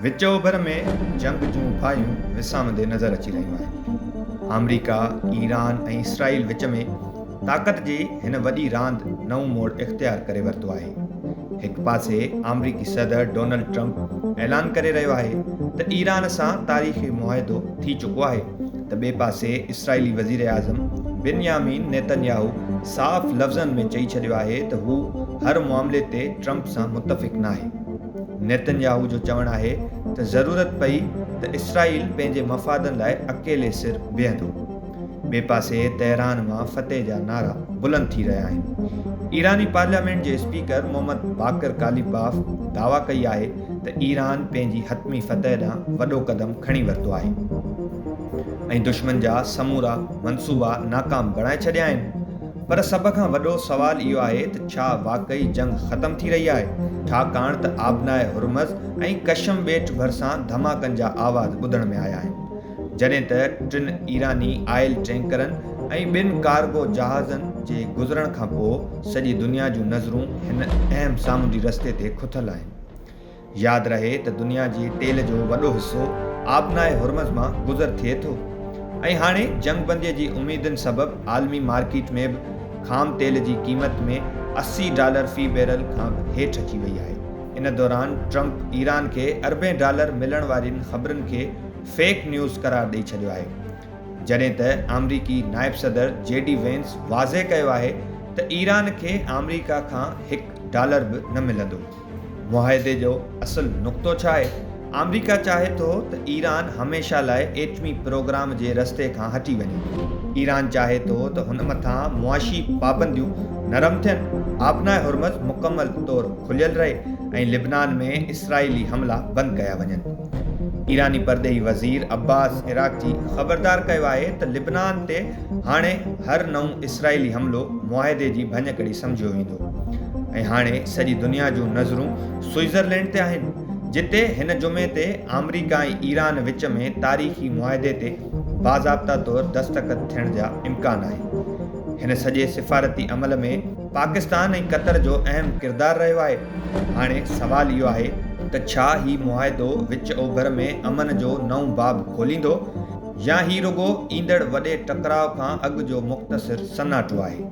विच ओभर में जंग जूं बाहियूं विसामंदे नज़र अची रहियूं आहिनि। अमरीका, ईरान ऐं इसराइल विच में ताक़त जी हिन वॾी रांदि नओं मोड़ इख़्तियार करे वरितो आहे। हिकु पासे अमरीकी सदर डोनाल्ड ट्रंप ऐलान करे रहियो आहे त ईरान सां तारीख़ी मुआहिदो थी चुको आहे, त ॿिए पासे इसराइली वज़ीर आज़म बिन्यामीन नेतन्याहू साफ़ लफ़्ज़नि में चई छॾियो आहे त हू हर मामले ते ट्रंप सां मुतफ़िक़ न आहे। नेतन्याहू जो चवणु आहे त ज़रूरत पई त इसराइल पंहिंजे मफ़ादनि लाइ अकेले सिर बीहंदो। ॿिए पासे तेहरान मां फ़तेह जा नारा बुलंद थी रहिया आहिनि। ईरानी पार्लियामेंट जे स्पीकर मोहम्मद बाक़र कालिबाफ दावा कई आहे त ईरान पंहिंजी हतमी फ़तेह ॾांहुं वॾो क़दम खणी वरितो आहे ऐं दुश्मन जा समूरा मनसूबा नाकाम बणाए छॾिया आहिनि। पर सभ खां वॾो सुवालु इहो आहे त छा वाक़ई जंग ख़तमु थी रही आहे, छाकाणि त आबनाए हुरमज़ ऐं कशम ॿेट भरिसां धमाकनि जा आवाज़ ॿुधण में आया आहिनि, जॾहिं त टिनि ईरानी आयल टैंकरनि ऐं ॿिनि कार्गो जहाज़नि जे गुज़रण खां पोइ सॼी दुनिया जूं नज़रूं हिन अहम सामूंडी रस्ते ते खुथल आहिनि। यादि रहे त दुनिया जी तेल जो वॾो हिसो आबनाए हुरमज़ मां गुज़र थिए थो ऐं हाणे जंगबंदीअ जी उमेदुनि सबबि आलमी मार्केट में बि ख़ाम तेल जी क़ीमत में $80 फ़ी बैरल खां हेठि अची वई आहे। इन दौरान ट्रंप ईरान खे $अरबें मिलण वारनि ख़बरुनि खे फेक न्यूज़ करार ॾेई छॾियो आहे, जॾहिं त अमरीकी नाइब सदर JD वेंस वाज़े कयो आहे त ईरान खे अमरीका खां $1 बि न मिलंदो। मुआहिदे जो असुलु नुक़्तो छा आहे? अमरीका चाहे थो त ईरान हमेशह लाइ एटमी प्रोग्राम जे रस्ते खां हटी वञे। ईरान चाहे थो त हुन मथां मुआशी पाबंदियूं नरम थियनि, आबनाए हुरमज़ मुकमल तौरु खुलियल रहे ऐं लिबनान में इसराइली हमला बंदि कया वञनि। ईरानी परदेही वज़ीर अब्बास इराक़ची ख़बरदार कयो आहे त लिबनान ते हाणे हर नओं इसराइली हमिलो मुआहिदे जी भञकड़ी सम्झियो वेंदो ऐं हाणे सॼी दुनिया जूं नज़रूं स्विट्ज़रलैंड ते आहिनि, जिते हिन जुमे ते अमरीका ऐं ईरान विच में तारीख़ी मुआहिदे ते बाज़ाब्ता तौरु दस्तख़त थियण जा इम्कान आहे। हिन सॼे सिफ़ारती अमल में पाकिस्तान ऐं क़तर जो अहम किरदारु रहियो आहे। हाणे सुवालु इहो आहे त छा ही मुआहिदो विच ओभर में अमन जो नओं बाब खोलींदो या ही रुॻो ईंदड़ वॾे टकराव खां अॻु जो मुख़्तसिर सन्नाटो आहे।